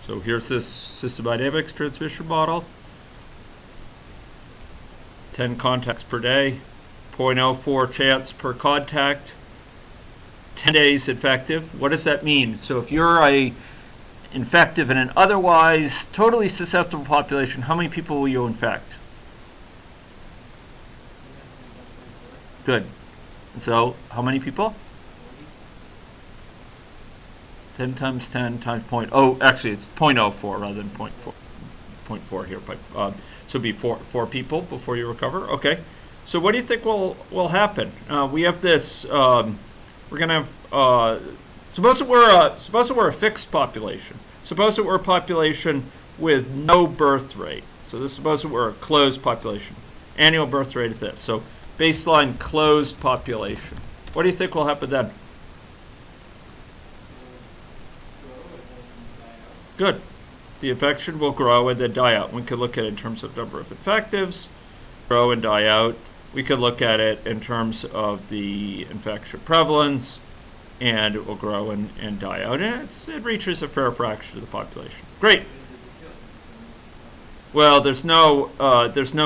So here's this system dynamics transmission model. 10 contacts per day, 0.04 chance per contact, 10 days infective. What does that mean? So if you're infective in an otherwise totally susceptible population, how many people will you infect? Good. So how many people? 10 times 10 times actually it's 0.04 rather than 0.4 here, but so it'd be four people before you recover. Okay. So what do you think will happen? We have this. We're gonna have. Suppose that we're a fixed population. Suppose that we're a population with no birth rate. So suppose that we're a closed population. Annual birth rate is this. So baseline closed population. What do you think will happen then? Good. The infection will grow and then die out. We could look at it in terms of number of infectives, grow and die out. We could look at it in terms of the infection prevalence, and it will grow and die out. And it reaches a fair fraction of the population. Great. Well, there's no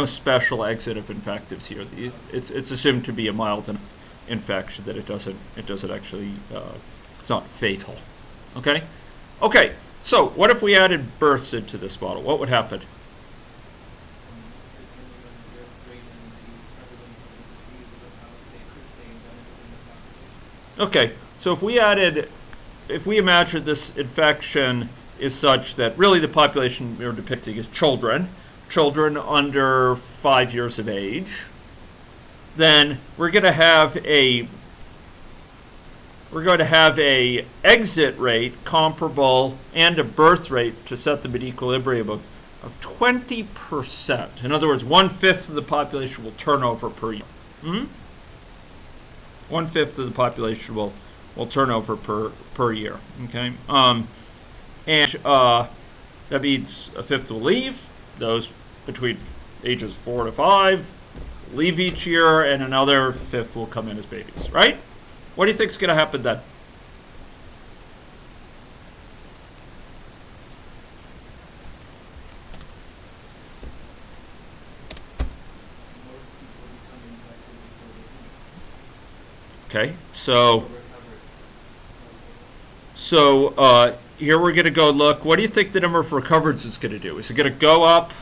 special exit of infectives here. It's assumed to be a mild infection that it doesn't actually it's not fatal. Okay. Okay. So what if we added births into this model? What would happen? Okay, so if we imagine this infection is such that really the population we're depicting is children under 5 years of age, then we're going to have a exit rate comparable and a birth rate to set them at equilibrium of 20%. In other words, 1/5 of the population will turn over per year. 1/5 of the population will turn over per year. Okay, and that means a fifth will leave. Those between ages 4 to 5 leave each year, and another fifth will come in as babies. Right? What do you think is going to happen then? Okay, so here we're going to go look. What do you think the number of recoverables is going to do? Is it going to go up?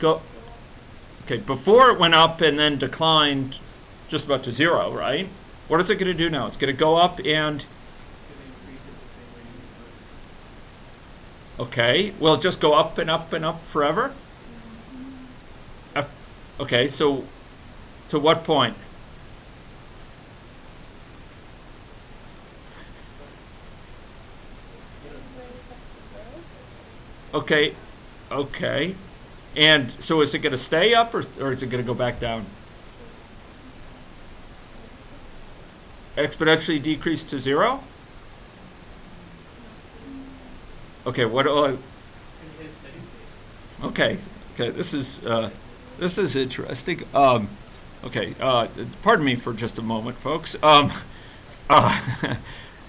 Okay, before it went up and then declined just about to 0, right? What is it going to do now? It's going to go up and... Okay, will it just go up and up and up forever? Okay, so to what point? Okay, okay. And so is it going to stay up or is it going to go back down? Exponentially decrease to 0? Okay, what do I... Okay, this is interesting. Okay, pardon me for just a moment, folks.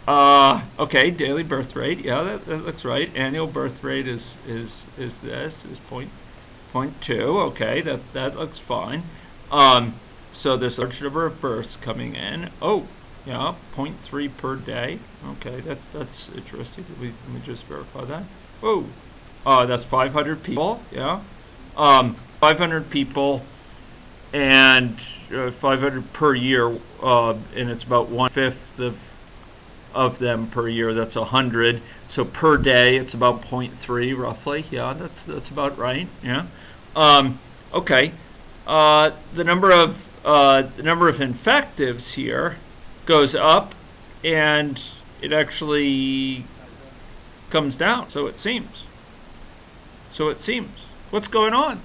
Okay, daily birth rate. Yeah, that looks right. Annual birth rate is 0.2. Okay, that looks fine. So there's a large number of births coming in. Oh, yeah, 0.3 per day. Okay, that's interesting. Let me just verify that. Whoa, that's 500 people. Yeah, 500 people, and 500 per year, and it's about 1/5 of them per year. That's 100. So per day, it's about 0.3 roughly. Yeah, that's about right. Yeah. Okay. The number of infectives here goes up, and it actually comes down. So it seems. What's going on?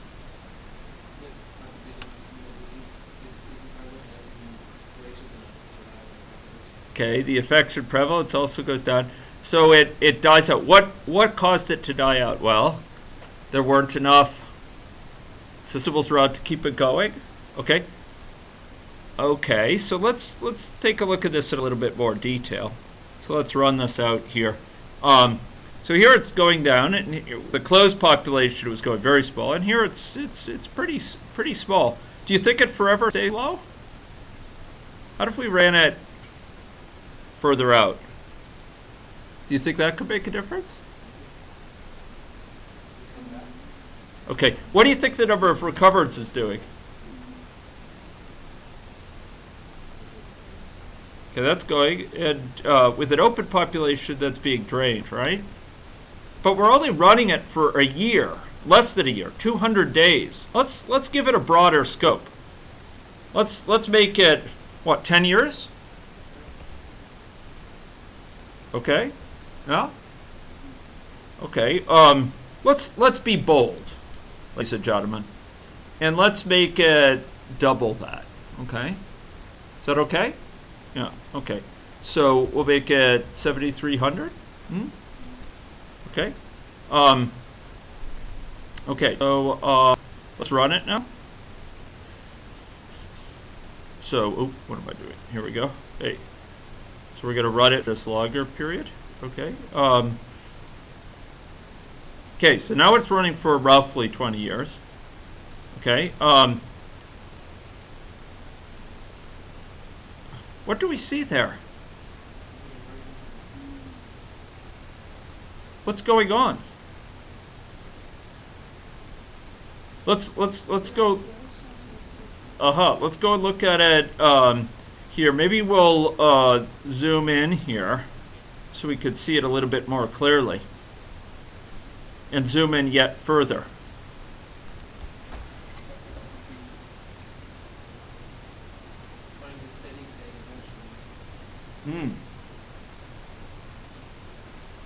Okay, the infection prevalence also goes down. So it dies out. What caused it to die out? Well, there weren't enough systems around to keep it going. Okay. Okay, so let's take a look at this in a little bit more detail. So let's run this out here. So So here it's going down, and the closed population was going very small, and here it's pretty small. Do you think it forever stays low? How if we ran it further out? Do you think that could make a difference? Okay, what do you think the number of recovereds is doing? Okay, that's going, and with an open population that's being drained, right? But we're only running it for a year, less than a year, 200 days. Let's give it a broader scope. Let's make it, what, 10 years? Okay, yeah? Okay, let's be bold, ladies and gentlemen, and let's make it double that, okay? Is that okay? Yeah, okay. So we'll make it 7,300. Okay. Okay, so let's run it now. So, what am I doing? Here we go. Hey. So we're going to run it this longer period. Okay. Okay, so now it's running for roughly 20 years. Okay. What do we see there? What's going on? Let's go. Let's go and look at it here. Maybe we'll zoom in here so we could see it a little bit more clearly, and zoom in yet further.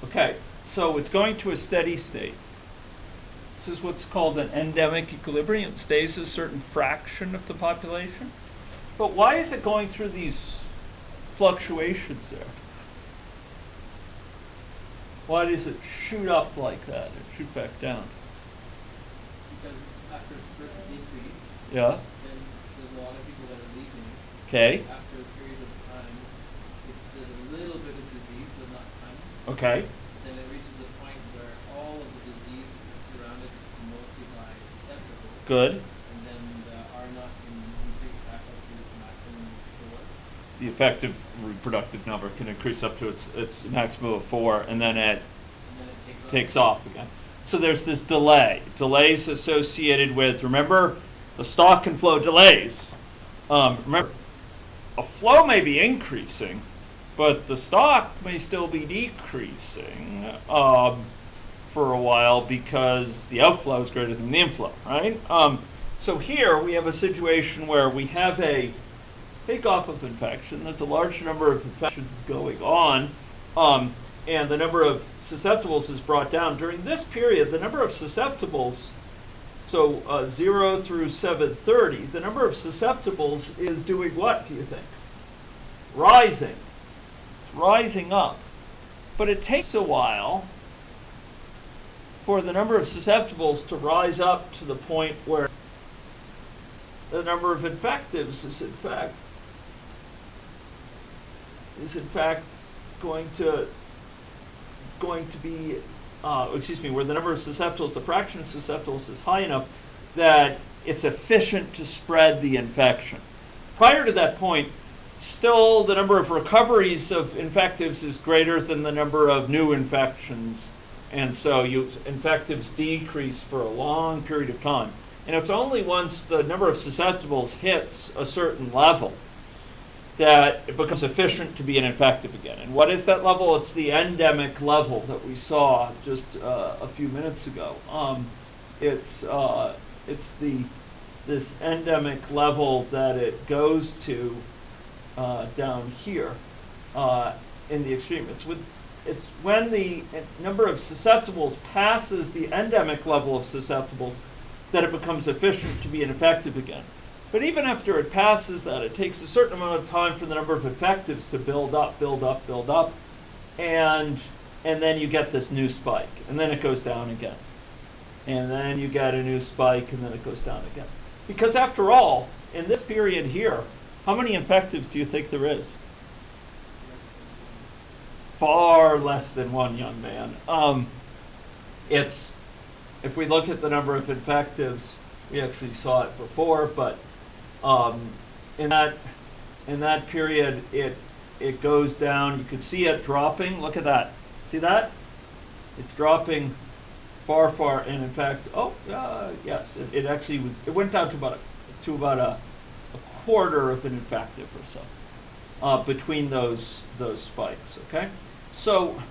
Okay, so it's going to a steady state. This is what's called an endemic equilibrium. It stays a certain fraction of the population. But why is it going through these fluctuations there? Why does it shoot up like that and shoot back down? Because after its first decrease, yeah, then there's a lot of people that are leaving. Okay. After a period of time, there's a little bit of disease, but not tons. Okay. Then it reaches a point where all of the disease is surrounded mostly by susceptible. Good. And then the R naught can increase back up to its maximum of 4. The effective reproductive number can increase up to its maximum of 4, and then it takes off again. So there's this delay. Delays associated with, remember, the stock and flow delays. Remember, a flow may be increasing, but the stock may still be decreasing for a while because the outflow is greater than the inflow, right? So here we have a situation where we have a takeoff of infection. There's a large number of infections going on, and the number of susceptibles is brought down. During this period, the number of susceptibles, so 0 through 730, the number of susceptibles is doing what, do you think? Rising. It's rising up. But it takes a while for the number of susceptibles to rise up to the point where the number of infectives is in fact going to be where the number of susceptibles, the fraction of susceptibles is high enough that it's efficient to spread the infection. Prior to that point, still the number of recoveries of infectives is greater than the number of new infections, and so infectives decrease for a long period of time. And it's only once the number of susceptibles hits a certain level that it becomes efficient to be an infective again. And what is that level? It's the endemic level that we saw just a few minutes ago. It's this endemic level that it goes to down here in the extreme. It's when the number of susceptibles passes the endemic level of susceptibles that it becomes efficient to be an infective again. But even after it passes that, it takes a certain amount of time for the number of infectives to build up, and then you get this new spike, and then it goes down again. And then you get a new spike, and then it goes down again. Because after all, in this period here, how many infectives do you think there is? far less than one young man. It's, if we look at the number of infectives, we actually saw it before, but in that period, it goes down. You can see it dropping. Look at that. See that? It's dropping far, and in fact, yes, it actually was. It went down to about a quarter of an infective or so between those spikes. Okay, so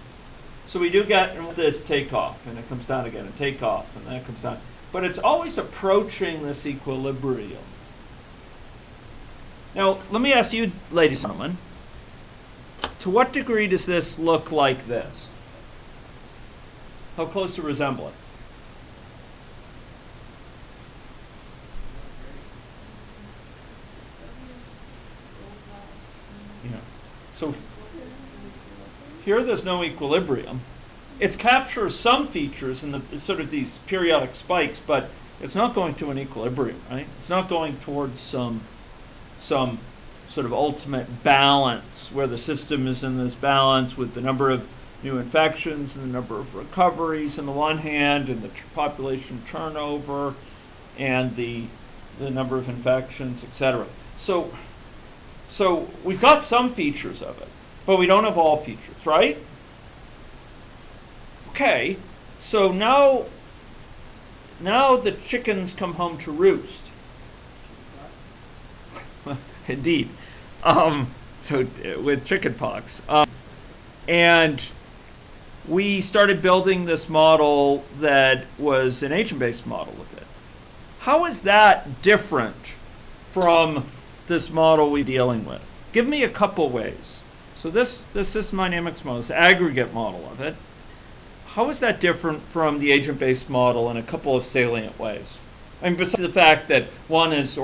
we do get this takeoff, and it comes down again, and takeoff, and then it comes down. But it's always approaching this equilibrium. Now, let me ask you, ladies and gentlemen, to what degree does this look like this? How close to resemblance? Yeah. So here there's no equilibrium. It captures some features in the sort of these periodic spikes, but it's not going to an equilibrium, right? It's not going towards some sort of ultimate balance where the system is in this balance with the number of new infections and the number of recoveries on the one hand, and the population turnover, and the number of infections, etc. So we've got some features of it, but we don't have all features, right? Okay, so now the chickens come home to roost. Indeed. So with chickenpox. And we started building this model that was an agent-based model of it. How is that different from this model we're dealing with? Give me a couple ways. So this system dynamics model, this aggregate model of it, how is that different from the agent-based model in a couple of salient ways? I mean, besides the fact that one is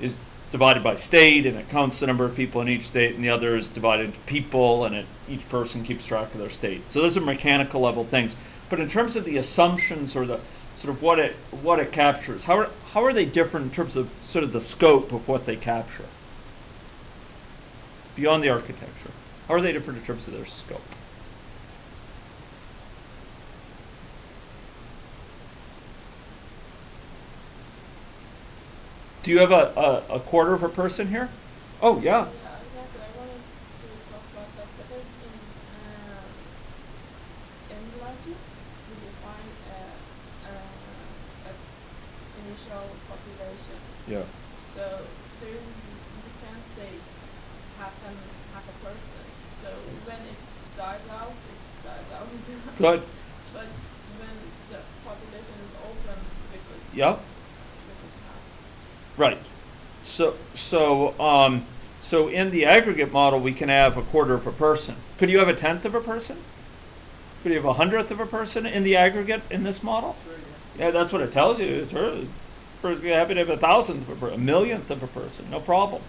is divided by state, and it counts the number of people in each state, and the other is divided into people, and each person keeps track of their state. So those are mechanical level things. But in terms of the assumptions or the sort of what it captures, how are they different in terms of sort of the scope of what they capture? Beyond the architecture, how are they different in terms of their scope? Do you have a quarter of a person here? Oh, yeah. Exactly. I wanted to talk about that because in embryology, we define an initial population. Yeah. So you can't say half a person. So when it dies out, it dies out. Good. But when the population is open, we could. Yeah. Right. So in the aggregate model, we can have a quarter of a person. Could you have a tenth of a person? Could you have a hundredth of a person in the aggregate in this model? Sure, Yeah, that's what it tells you. It's person happy to have a thousandth of a person, a millionth of a person, no problem.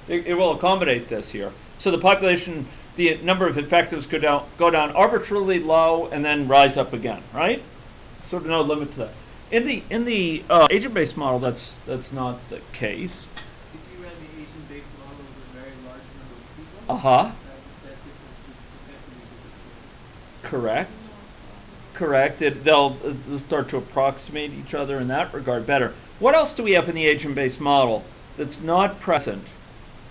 It will accommodate this here. So the population, the number of infectives go down arbitrarily low and then rise up again, right? Sort of no limit to that. In the agent-based model, that's not the case. If you ran the agent-based model with a very large number of people, Uh-huh. that difference would effectively disappear. Correct. They'll start to approximate each other in that regard better. What else do we have in the agent-based model that's not present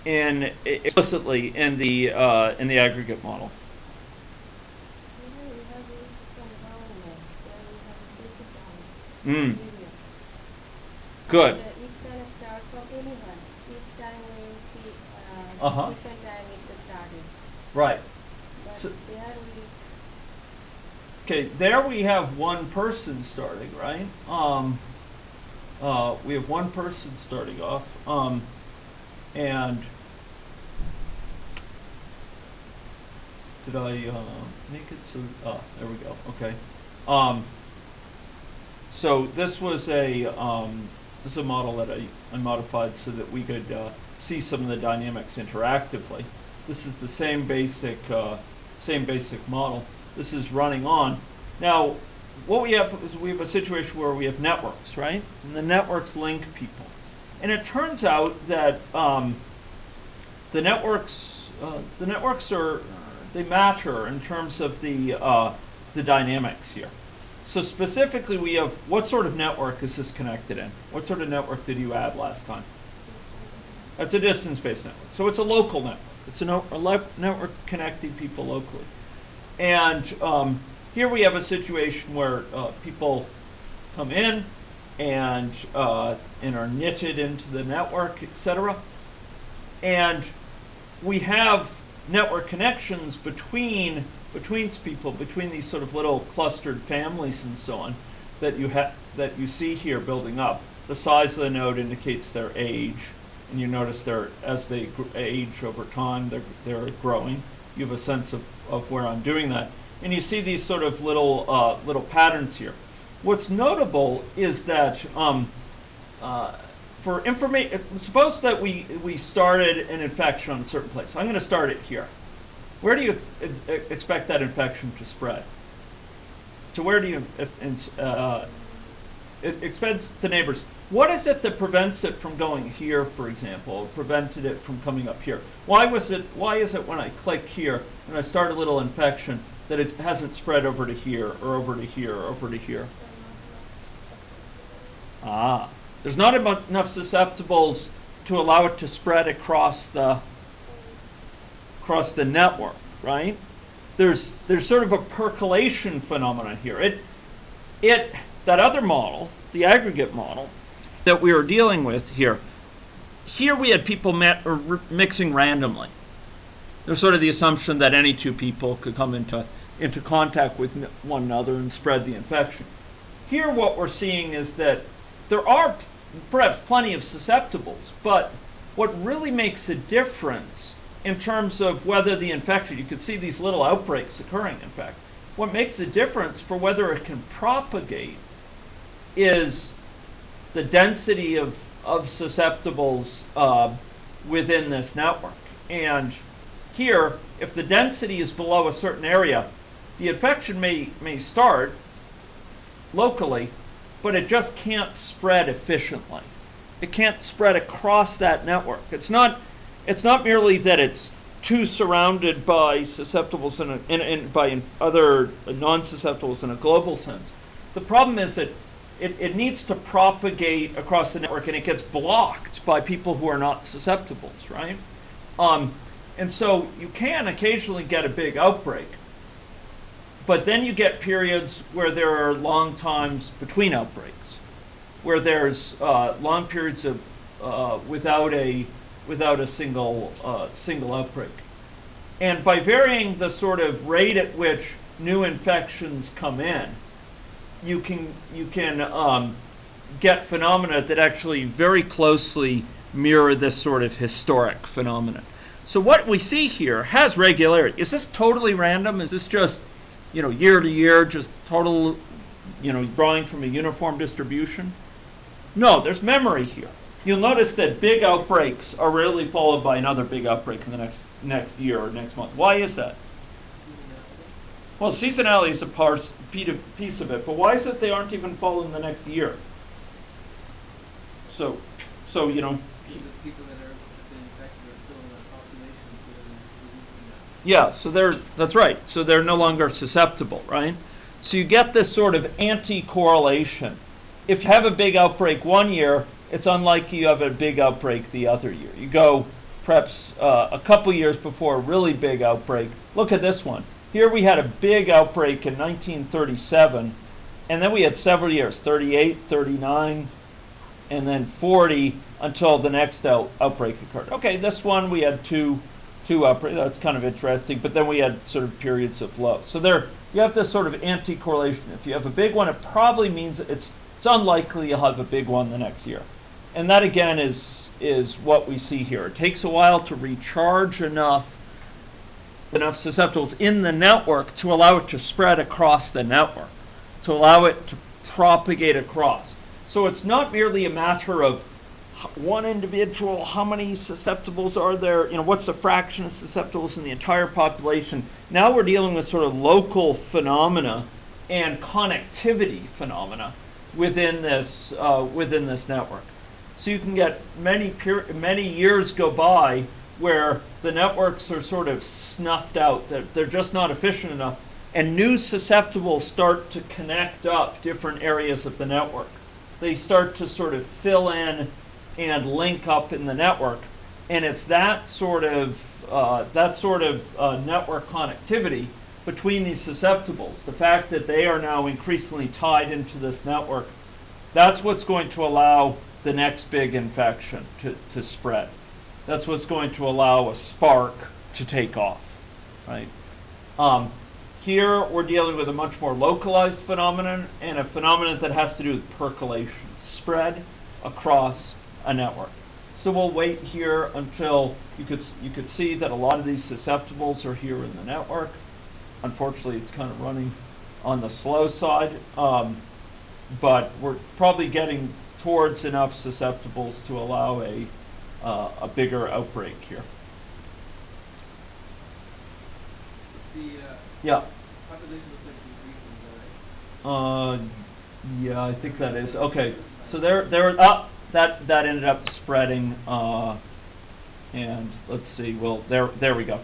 explicitly in the aggregate model? We have this environment where we have basic Mm. Good. Each time it starts from anyone. Each time we see Uh-huh. different time it's starting. Right. But So- there we Okay, there we have one person starting, right? We have one person starting off, and did I make it so? There we go. Okay. So this was a model that I modified so that we could see some of the dynamics interactively. This is the same basic model. This is running on. Now, what we have is we have a situation where we have networks, right? And the networks link people. And it turns out that the networks are they matter in terms of the dynamics here. So specifically, we have, what sort of network is this connected in? What sort of network did you add last time? That's a distance-based network. So it's a local network. It's a network connecting people locally. And here we have a situation where people come in and are knitted into the network, etc. And we have network connections between people, between these sort of little clustered families and so on, that you see here building up. The size of the node indicates their age, and you notice as they age over time, they're growing. You have a sense of where I'm doing that, and you see these sort of little patterns here. What's notable is that for information, suppose that we started an infection on a certain place. So I'm going to start it here. Where do you expect that infection to spread? To where do you expect the neighbors? What is it that prevents it from going here, for example, prevented it from coming up here? Why is it when I click here, when I start a little infection, that it hasn't spread over to here, or over to here, or over to here? There's not enough susceptibles to allow it to spread across the network, right? There's sort of a percolation phenomenon here. That other model, the aggregate model that we were dealing with here we had people mixing randomly. There's sort of the assumption that any two people could come into contact with one another and spread the infection. Here what we're seeing is that there are perhaps plenty of susceptibles, but what really makes a difference in terms of whether the infection, you could see these little outbreaks occurring, in fact, what makes a difference for whether it can propagate is the density of susceptibles within this network. And here, if the density is below a certain area, the infection may start locally, but it just can't spread efficiently. It can't spread across that network. It's not merely that it's too surrounded by susceptibles by other non-susceptibles in a global sense. The problem is that it needs to propagate across the network, and it gets blocked by people who are not susceptibles, right? And so you can occasionally get a big outbreak, but then you get periods where there are long times between outbreaks, where there's long periods of without a single outbreak. And by varying the sort of rate at which new infections come in, you can get phenomena that actually very closely mirror this sort of historic phenomenon. So what we see here has regularity. Is this totally random? Is this just, year to year, just total, drawing from a uniform distribution? No, there's memory here. You'll notice that big outbreaks are rarely followed by another big outbreak in the next year or next month. Why is that? Well, seasonality is a piece of it, but why is it they aren't even followed in the next year? So The people that have been infected are still in the population, so they're releasing that. Yeah, so that's right. So they're no longer susceptible, right? So you get this sort of anti-correlation. If you have a big outbreak one year, it's unlikely you have a big outbreak the other year. You go perhaps a couple years before a really big outbreak. Look at this one. Here we had a big outbreak in 1937, and then we had several years, 38, 39, and then 40 until the next outbreak occurred. Okay, this one we had two outbreaks. That's kind of interesting, but then we had sort of periods of low. So you have this sort of anti-correlation. If you have a big one, it probably means it's unlikely you'll have a big one the next year. And that, again, is what we see here. It takes a while to recharge enough susceptibles in the network to allow it to spread across the network, to allow it to propagate across. So it's not merely a matter of one individual, how many susceptibles are there, what's the fraction of susceptibles in the entire population. Now we're dealing with sort of local phenomena and connectivity phenomena within this network. So you can get many years go by where the networks are sort of snuffed out. They're just not efficient enough. And new susceptibles start to connect up different areas of the network. They start to sort of fill in and link up in the network. And it's that sort of network connectivity between these susceptibles, the fact that they are now increasingly tied into this network, that's what's going to allow the next big infection to spread. That's what's going to allow a spark to take off, right? Here we're dealing with a much more localized phenomenon, and a phenomenon that has to do with percolation, spread across a network. So we'll wait here until you could see that a lot of these susceptibles are here in the network. Unfortunately, it's kind of running on the slow side, but we're probably getting towards enough susceptibles to allow a bigger outbreak here. Yeah. Population looks like increasing, right? Yeah, I think that is okay. So that ended up spreading, and let's see. Well, there we go.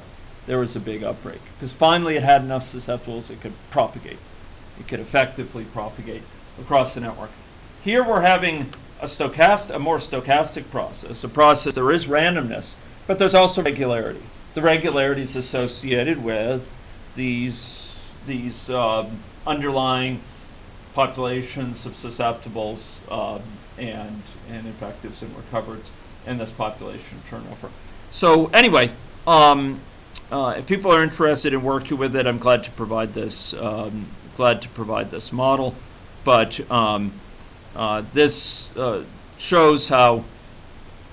There was a big outbreak because finally it had enough susceptibles it could propagate. It could effectively propagate across the network. Here we're having a more stochastic process, a process there is randomness, but there's also regularity. The regularity is associated with these underlying populations of susceptibles and infectives and recovereds in this population turnover. So anyway, if people are interested in working with it, I'm glad to provide this model. But this shows how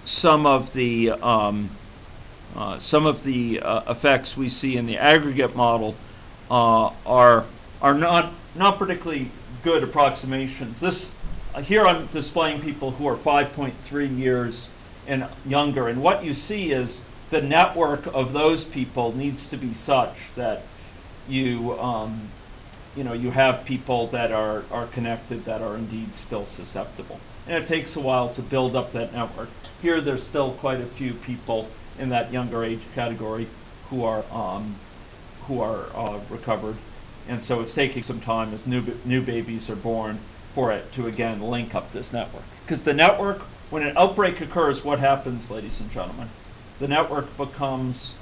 some of the effects we see in the aggregate model are not particularly good approximations. This here I'm displaying people who are 5.3 years and younger, and what you see is the network of those people needs to be such that you have people that are connected that are indeed still susceptible, and it takes a while to build up that network. Here, there's still quite a few people in that younger age category who are recovered, and so it's taking some time as new babies are born for it to again link up this network. Because the network, when an outbreak occurs, what happens, ladies and gentlemen? The network becomes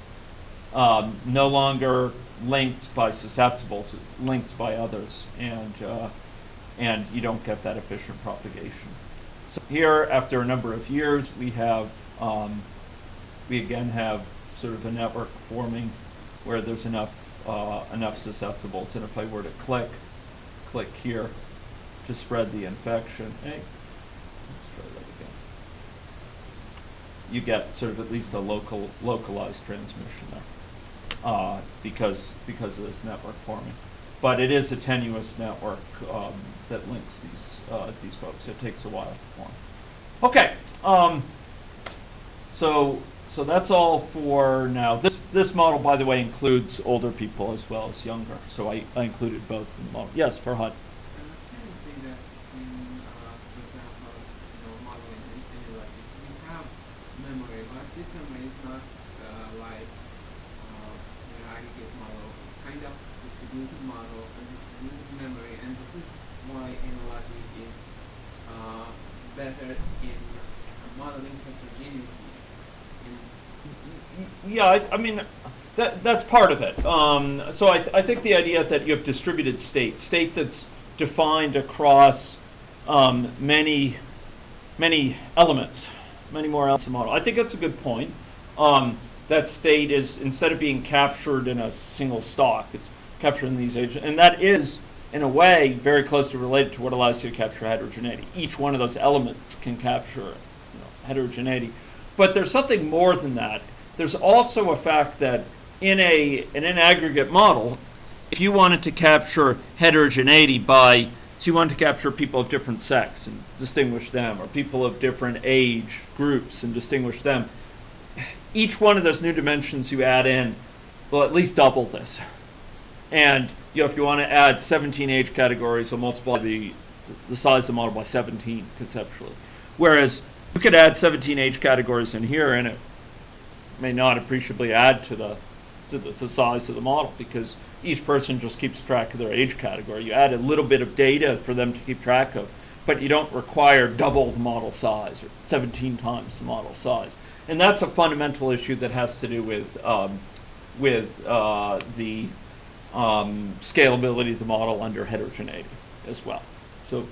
no longer linked by susceptibles, linked by others, and you don't get that efficient propagation. So here, after a number of years, we again have sort of a network forming where there's enough susceptibles, and if I were to click here to spread the infection, let's try that again. You get sort of at least a localized transmission there. Because of this network forming, but it is a tenuous network that links these folks. It takes a while to form. Okay, so that's all for now. This model, by the way, includes older people as well as younger. So I included both in the model. Yes, Farhad. Can you say that in, for example, modeling any logic, we have memory, but this memory is not like aggregate model, kind of distributed model and distributed memory, and this is why analogy is better in modeling heterogeneity. Yeah, I mean, that's part of it. So I think the idea that you have distributed state that's defined across many elements, many more elements of the model. I think that's a good point. That state is, instead of being captured in a single stock, it's captured in these agents. And that is, in a way, very closely related to what allows you to capture heterogeneity. Each one of those elements can capture heterogeneity. But there's something more than that. There's also a fact that in an aggregate model, if you wanted to capture heterogeneity so you want to capture people of different sex and distinguish them, or people of different age groups and distinguish them, each one of those new dimensions you add in will at least double this. And if you want to add 17 age categories, you'll multiply the size of the model by 17 conceptually. Whereas you could add 17 age categories in here, and may not appreciably add to the size of the model, because each person just keeps track of their age category. You add a little bit of data for them to keep track of, but you don't require double the model size or 17 times the model size. And that's a fundamental issue that has to do with the scalability of the model under heterogeneity as well. So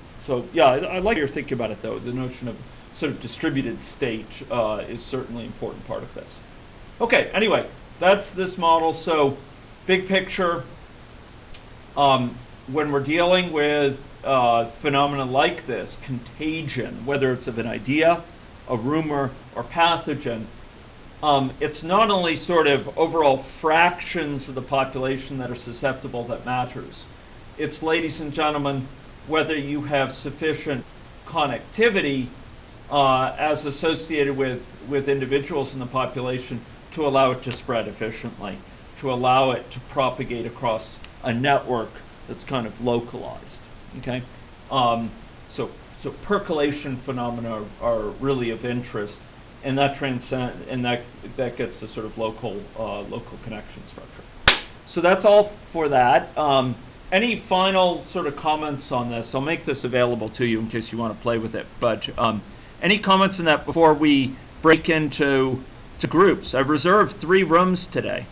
yeah, I like your thinking about it, though. The notion of sort of distributed state is certainly an important part of this. Okay, anyway, that's this model. So big picture, when we're dealing with phenomena like this, contagion, whether it's of an idea, a rumor, or pathogen, it's not only sort of overall fractions of the population that are susceptible that matters. It's, ladies and gentlemen, whether you have sufficient connectivity as associated with individuals in the population to allow it to spread efficiently, to allow it to propagate across a network that's kind of localized. Okay, so percolation phenomena are really of interest, and that that gets to sort of local connection structure. So that's all for that. Any final sort of comments on this? I'll make this available to you in case you want to play with it. But any comments on that before we break into groups? I've reserved 3 rooms today.